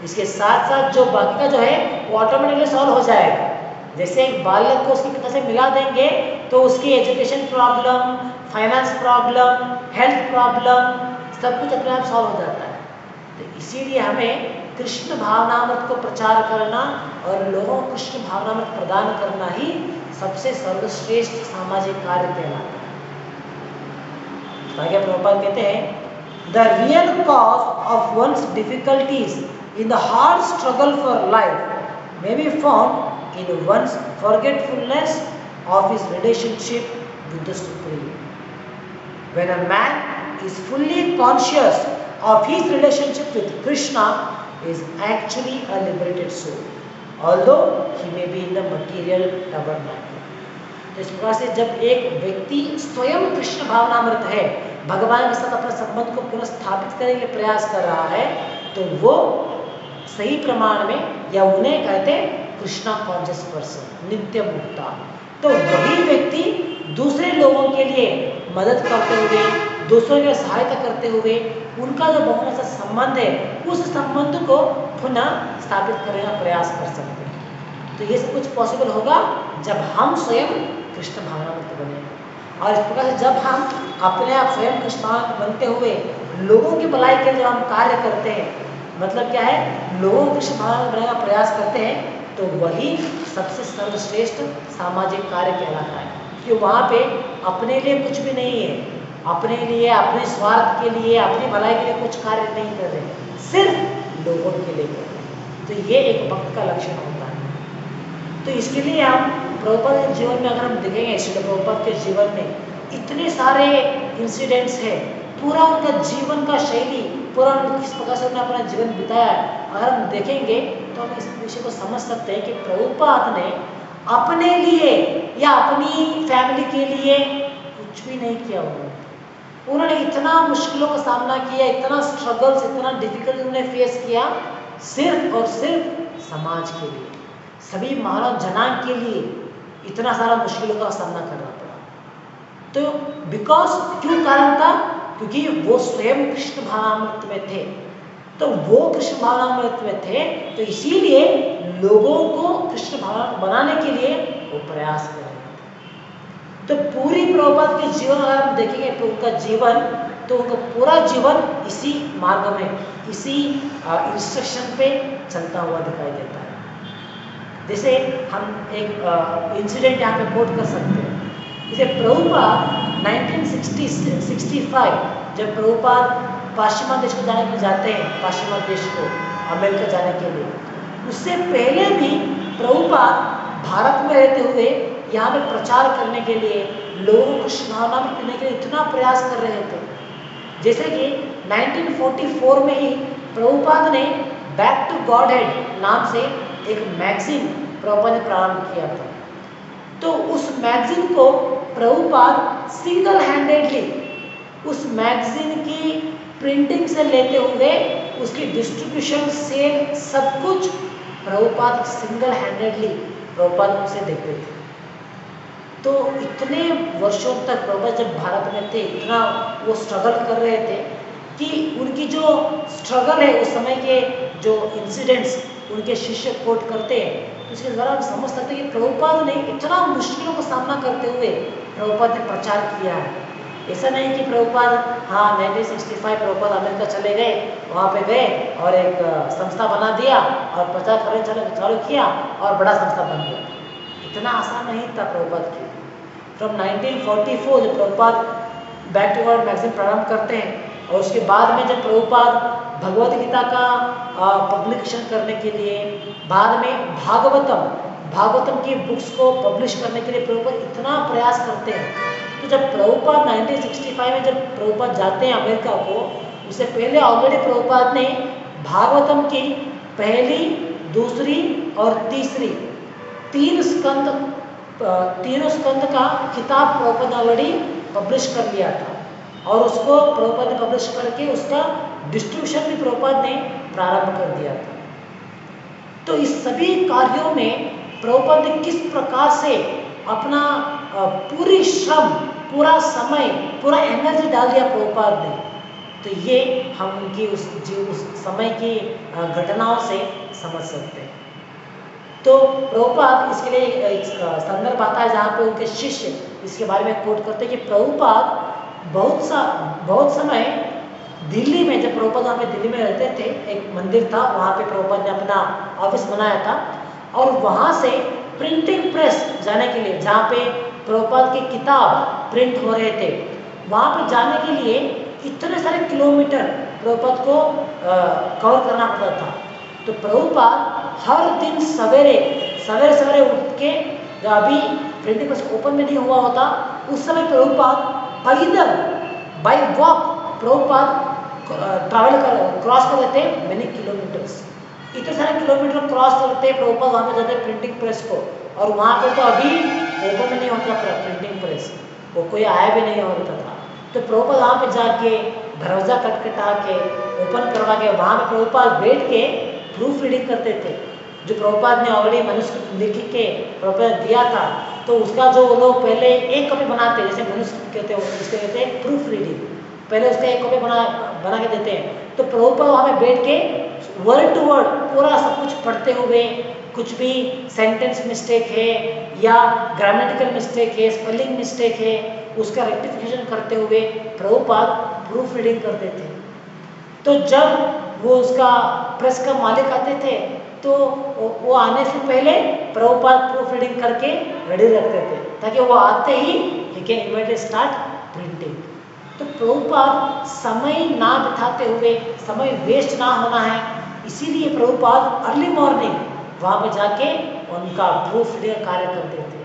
इसके साथ साथ जो बाकी का जो है वो ऑटोमेटिकली सॉल्व हो जाएगा। जैसे एक बालक को उसके पिता से मिला देंगे तो उसकी education problem, finance problem, health problem, सब कुछ अपने आप सॉल्व हो जाता है। तो इसीलिए हमें कृष्ण भावनामृत को प्रचार करना और लोगों को कृष्ण भावनामृत प्रदान करना ही सबसे सर्वश्रेष्ठ सामाजिक कार्य कहलाता है। तो आगे प्रभुपाद कहते हैं, the real cause of one's difficulties in the hard struggle for life may be found in one's forgetfulness of his relationship with the Supreme. When a man is fully conscious of his relationship with Krishna, he is actually a liberated soul, although he may be in the material tabernacle. तो इस प्रकार से जब एक व्यक्ति स्वयं कृष्ण भावनामृत है, भगवान के साथ अपने संबंध को पुनः स्थापित करने के लिए प्रयास कर रहा है, तो वो सही प्रमाण में, या उन्हें कहते हैं कृष्णा कॉन्शियस पर्सन, नित्य मुक्ता। तो वही व्यक्ति दूसरे लोगों के लिए मदद करते हुए, दूसरों की सहायता करते हुए, उनका जो बहुना सा संबंध है, उस संबंध को पुनः स्थापित करने का प्रयास कर सकते हैं। तो ये सब कुछ पॉसिबल होगा जब हम स्वयं कृष्ण भावनामुक्त बने। और इस प्रकार से जब हम अपने आप स्वयं कृष्ण भावनामुक्त बनते हुए लोगों की भलाई के लिए हम कार्य करते हैं, मतलब क्या है, लोगों को कृष्ण भावनामुक्त बनाने का प्रयास करते हैं, तो वही सबसे सर्वश्रेष्ठ सामाजिक कार्य कहलाता है। कि वहाँ पे अपने लिए कुछ भी नहीं है, अपने लिए, अपने स्वार्थ के लिए, अपनी भलाई के लिए कुछ कार्य नहीं कर रहे, सिर्फ लोगों के लिए कर रहे हैं। तो ये एक भक्त का लक्षण होता है। तो इसके लिए हम प्रभुपाद के जीवन में अगर हम देखेंगे, श्रील प्रभुपाद के जीवन में इतने सारे इंसिडेंट्स हैं, पूरा उनका जीवन का शैली, पूरा किस प्रकार से उन्होंने अपना जीवन बिताया है, अगर हम देखेंगे तो हम इस विषय को समझ सकते हैं कि प्रभुपाद ने अपने लिए या अपनी फैमिली के लिए कुछ भी नहीं किया हुआ। उन्होंने इतना मुश्किलों का सामना किया, इतना स्ट्रगल्स, इतना डिफिकल्ट उन्होंने फेस किया, सिर्फ और सिर्फ समाज के लिए, सभी मानव जनांग के लिए इतना सारा मुश्किलों का सामना करना पड़ा। तो बिकॉज क्यों कारण था? क्योंकि वो स्वयं कृष्ण भावनामृत में थे। तो वो कृष्ण भावनामृत में थे, तो इसीलिए लोगों को कृष्ण भावना बनाने के लिए वो प्रयास कर रहे थे। तो पूरी प्रभुपाद के जीवन अगर हम देखेंगे तो उनका जीवन, तो उनका पूरा जीवन इसी मार्ग में, इसी इंस्ट्रक्शन पे चलता हुआ दिखाई देता है। जैसे हम एक इंसिडेंट यहाँ पे कोट कर सकते हैं। जैसे प्रभुपाद 1965 जब प्रभुपाद पाश्चिमात्य देश को जाने के लिए जाते हैं, पाश्चिमात्य देश को अमेरिका जाने के लिए, उससे पहले भी प्रभुपाद भारत में रहते हुए यहाँ पे प्रचार करने के लिए, लोगों को कृष्ण भावना में करने के लिए इतना प्रयास कर रहे थे। जैसे कि 1944 में ही प्रभुपाद ने बैक टू गॉड हेड नाम से एक मैगजीन प्रभुपाद ने प्रारंभ किया था। तो उस मैगजीन को प्रभुपाद सिंगल हैंडेडली उस मैगजीन की प्रिंटिंग से लेते हुए उसकी डिस्ट्रीब्यूशन, सेल, सब कुछ प्रभुपाद सिंगल हैंडेडली प्रभुपाद उसे देखते थे। तो इतने वर्षों तक प्रभुपाद जब भारत में थे, इतना वो स्ट्रगल कर रहे थे कि उनकी जो स्ट्रगल है, उस समय के जो इंसिडेंट्स उनके शिष्य कोट करते हैं, उसके द्वारा हम समझ सकते हैं कि प्रभुपाद ने इतना मुश्किलों का सामना करते हुए प्रभुपाद ने प्रचार किया है। ऐसा नहीं कि प्रभुपाद 1965 प्रभुपाद अमेरिका चले गए, वहाँ पे गए और एक संस्था बना दिया और प्रचार करने चालू किया और बड़ा संस्था बन गया। इतना आसान नहीं था प्रभुपाद के। फ्रॉम 1944 जब Prabhupada back to God magazine प्रारंभ करते हैं और उसके बाद में जब प्रभुपाद भगवद गीता का पब्लिकेशन करने के लिए, बाद में भागवतम की बुक्स को पब्लिश करने के लिए प्रभुपाद इतना प्रयास करते हैं। तो जब प्रभुपाद 1965 में जब प्रभुपाद जाते हैं अमेरिका को, उससे पहले ऑलरेडी प्रभुपाद ने भागवतम की पहली, दूसरी और तीसरी तीनों स्कंद का किताब प्रभुपाद ने ऑलरेडी पब्लिश कर लिया था और उसको प्रभुपाद ने पब्लिश करके उसका डिस्ट्रीब्यूशन भी प्रभुपाद ने प्रारंभ कर दिया था। तो इस सभी कार्यों में प्रभुपाद ने किस प्रकार से अपना पूरी श्रम, पूरा समय, पूरा एनर्जी डाल दिया प्रभुपाद ने, तो ये हम उनकी उस समय की घटनाओं से समझ सकते हैं। तो प्रभुपाद, इसके लिए एक संदर्भ आता है जहाँ पे उनके शिष्य इसके बारे में कोट करते हैं कि प्रभुपाद बहुत समय दिल्ली में, जब प्रभुपाद वहाँ पे दिल्ली में रहते थे, एक मंदिर था, वहाँ पे प्रभुपाद ने अपना ऑफिस बनाया था और वहाँ से प्रिंटिंग प्रेस जाने के लिए, जहाँ पे प्रभुपाद की किताब प्रिंट हो रहे थे, वहाँ पे जाने के लिए इतने सारे किलोमीटर प्रभुपाद को कवर करना पड़ता था। तो प्रभुपाद हर दिन सवेरे उठ के, जब अभी प्रिंटिंग प्रेस ओपन में नहीं हुआ होता, उस समय प्रभुपाद पैदल बाय वॉक प्रभुपाद क्रॉस कर लेते मैनी किलोमीटर्स, इतने सारे किलोमीटर क्रॉस करते प्रभुपाद वहाँ पे जाते प्रिंटिंग प्रेस को। और वहाँ पे तो अभी ओपन में नहीं होता प्रिंटिंग प्रेस, वो कोई आया भी नहीं होता था। तो प्रभुपाद वहाँ पे जाके दरवाजा खटखटा के ओपन करवा के वहाँ पे प्रभुपाद बैठ के प्रूफ रीडिंग करते थे। जो प्रभुपाद ने ऑलरेडी मनुस्क्रिप्ट लिख के प्रभुपाद दिया था, तो उसका जो लोग पहले एक कॉपी बनाते, जैसे मनुस्क्रिप्ट कहते हैं, इसके कहते हैं प्रूफ रीडिंग, पहले उसका एक कॉपी बना के देते हैं। तो प्रभुपाद वहाँ पे बैठ के वर्ड टू वर्ड पूरा सब कुछ पढ़ते हुए, कुछ भी सेंटेंस मिस्टेक है या ग्रामेटिकल मिस्टेक है, स्पेलिंग मिस्टेक है, उसका रेक्टिफिकेशन करते हुए प्रभुपाद प्रूफ रीडिंग करते थे। तो जब वो उसका प्रेस का मालिक आते थे, तो वो आने से पहले प्रभुपाद प्रूफ रीडिंग करके रेडी रखते थे, ताकि वो आते ही he can immediately start printing. तो प्रभुपाद समय ना बिताते हुए, समय वेस्ट ना होना है, इसीलिए प्रभुपाद अर्ली मॉर्निंग वहाँ पे जाके उनका प्रूफ रीडिंग कार्य करते थे।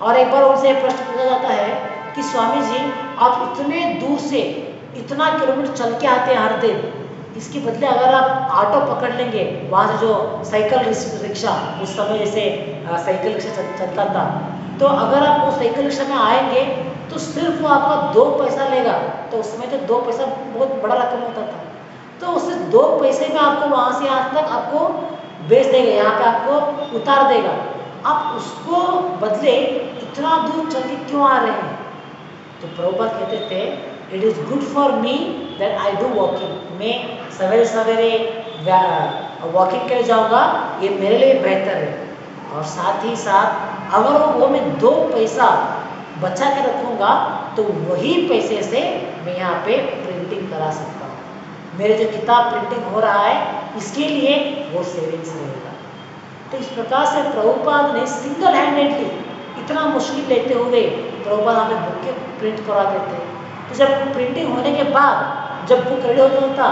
और एक बार उनसे प्रश्न पूछा जाता है कि स्वामी जी, आप इतने दूर से इतना किलोमीटर चल के आते हैं हर दिन, इसके बदले अगर आप ऑटो पकड़ लेंगे, वहाँ से जो साइकिल रिक्शा, उस समय जैसे साइकिल रिक्शा चलता था, तो अगर आप उस साइकिल रिक्शा में आएंगे तो सिर्फ वो आपका 2 पैसा लेगा। तो उस समय तो 2 पैसा बहुत बड़ा रकम होता था। तो उससे 2 पैसे में आपको वहाँ से यहाँ तक आपको बेच देगा, यहाँ पे आपको उतार देगा। आप उसको बदले इतना दूर चल के क्यों आ रहे हैं? तो प्रभुपाद कहते थे, it is good for me that I do walking. मैं सवेरे वॉकिंग के जाऊँगा, ये मेरे लिए बेहतर है। और साथ ही साथ अगर वो मैं 2 पैसा बचा के रखूँगा, तो वही पैसे से मैं यहाँ पे प्रिंटिंग करा सकता हूँ। मेरे जो किताब प्रिंटिंग हो रहा है इसके लिए वो सेविंग्स रहेगा। तो इस प्रकार से प्रभुपाद ने सिंगल हैंडेडली इतना मुश्किल लेते हुए प्रभुपाद हमें बुक के प्रिंट कराते थे। तो जब प्रिंटिंग होने के बाद जब बुक रेडी होता था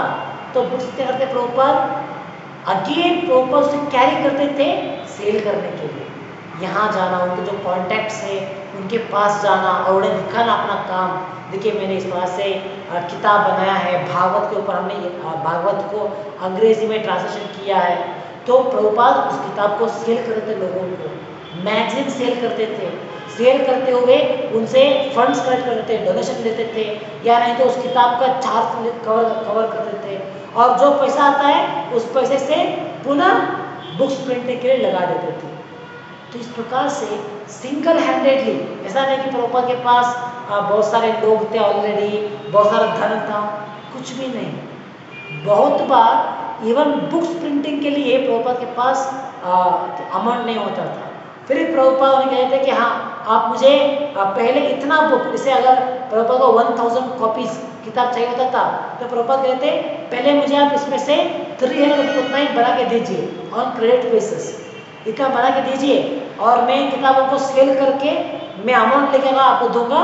तो बुक्स क्या करते प्रभुपाद अगेन प्रभुपाद उसे कैरी करते थे सेल करने के लिए। यहाँ जाना, उनके जो कॉन्टैक्ट्स है उनके पास जाना और उन्हें दिखाना अपना काम। देखिए मैंने इस तरह से किताब बनाया है भागवत के ऊपर, हमने भागवत को अंग्रेजी में ट्रांसलेशन किया है। तो प्रभुपाद उस किताब को सेल करते थे, लोगों को मैगजीन सेल करते थे। सेल करते हुए उनसे फंड्स कलेक्ट करते थे, डोनेशन लेते थे, या नहीं तो उस किताब का चार्ज कवर करते थे और जो पैसा आता है उस पैसे से पुनः बुक्स प्रिंटिंग के लिए लगा देते थे। तो इस प्रकार से सिंगल हैंडेडली, ऐसा नहीं कि प्रभुपाद के पास बहुत सारे लोग थे ऑलरेडी, बहुत सारा धन था, कुछ भी नहीं। बहुत बार इवन बुक्स प्रिंटिंग के लिए प्रभुपाद के पास अमाउंट नहीं होता था। फिर प्रभुपाद उन्हें कहते थे कि हाँ आप मुझे पहले इतना बुक, जैसे अगर प्रभुपाद को 1000 कॉपीज किताब चाहिए होता था तो प्रभुपाद कहते पहले मुझे आप इसमें से 300 उतना ही बना के दीजिए ऑन क्रेडिट बेसिस, इतना बना के दीजिए और मैं इन किताबों को सेल करके मैं अमाउंट लेकर आपको दूंगा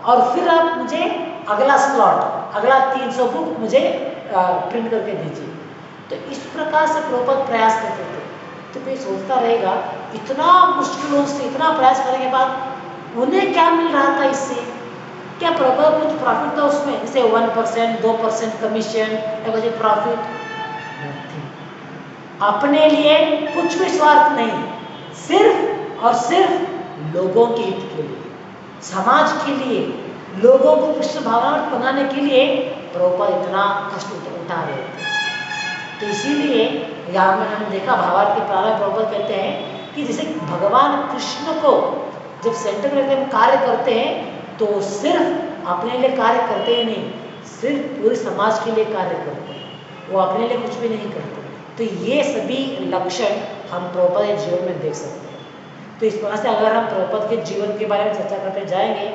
और फिर आप मुझे अगला स्लॉट, अगला 300 बुक मुझे प्रिंट करके दीजिए। तो इस प्रकार से प्रभुपाद प्रयास करते थे। तो कोई सोचता रहेगा इतना मुश्किलों से इतना प्रयास करने के बाद उन्हें क्या मिल रहा था इससे? क्या प्रभुपाद कुछ प्रॉफिट था उसमें, जैसे 1% 2% कमीशन या कुछ प्रॉफिट? अपने लिए कुछ भी स्वार्थ नहीं, सिर्फ और सिर्फ लोगों के हित के लिए, समाज के लिए, लोगों को कृष्ण भावना बनाने के लिए प्रभुपाद इतना कष्ट उठा रहे थे। तो इसीलिए यहाँ में हमने देखा भावार्थ के प्रारंभ प्रभुपाद कहते हैं कि जैसे भगवान कृष्ण को जब सेंटर में हम कार्य करते हैं तो सिर्फ अपने लिए कार्य करते ही नहीं, सिर्फ पूरे समाज के लिए कार्य करते हैं, वो अपने लिए कुछ भी नहीं करते। तो ये सभी लक्षण हम प्रभुपाद के जीवन में देख सकते हैं। तो इस तरह से अगर हम प्रभुपाद के जीवन के बारे में चर्चा करते जाएंगे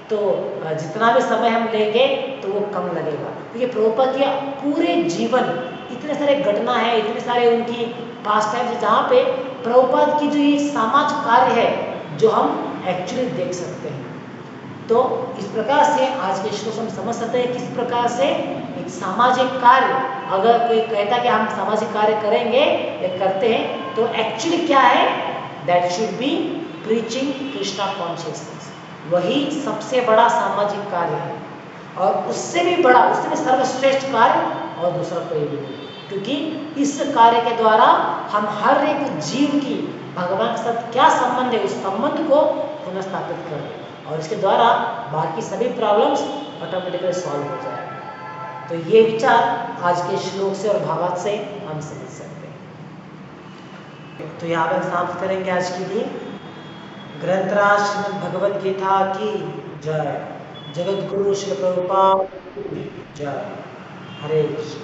तो जितना भी समय हम लेंगे तो वो कम लगेगा, क्योंकि प्रभुपाद के पूरे जीवन इतने सारे घटना है, इतने सारे उनकी पास्ट टाइम है जहाँ पे प्रभुपाद की जो ये समाज कार्य है जो हम एक्चुअली देख सकते हैं। तो इस प्रकार से आज के श्लोक हम समझ सकते हैं किस प्रकार से एक सामाजिक कार्य, अगर कोई कहता है कि हम सामाजिक कार्य करेंगे या करते हैं तो एक्चुअली क्या है, that should be preaching Krishna consciousness, वही सबसे बड़ा सामाजिक कार्य है। और उससे भी बड़ा, उससे भी सर्वश्रेष्ठ कार्य और दूसरा कोई भी नहीं, क्योंकि इस कार्य के द्वारा हम हर एक जीव की भगवान के साथ क्या संबंध है उस संबंध को पुनर्स्थापित करें और इसके द्वारा बाकी सभी प्रॉब्लम्स ऑटोमेटिकली सॉल्व हो जाएगा। तो ये विचार आज के श्लोक से और भावार्थ से हम समझ सकते हैं। तो यहाँ पर समाप्त करेंगे आज के लिए। ग्रंथराज श्रीमद् भगवद गीता की जय। जगत गुरु श्री प्रभुपाद की जय। हरे कृष्ण।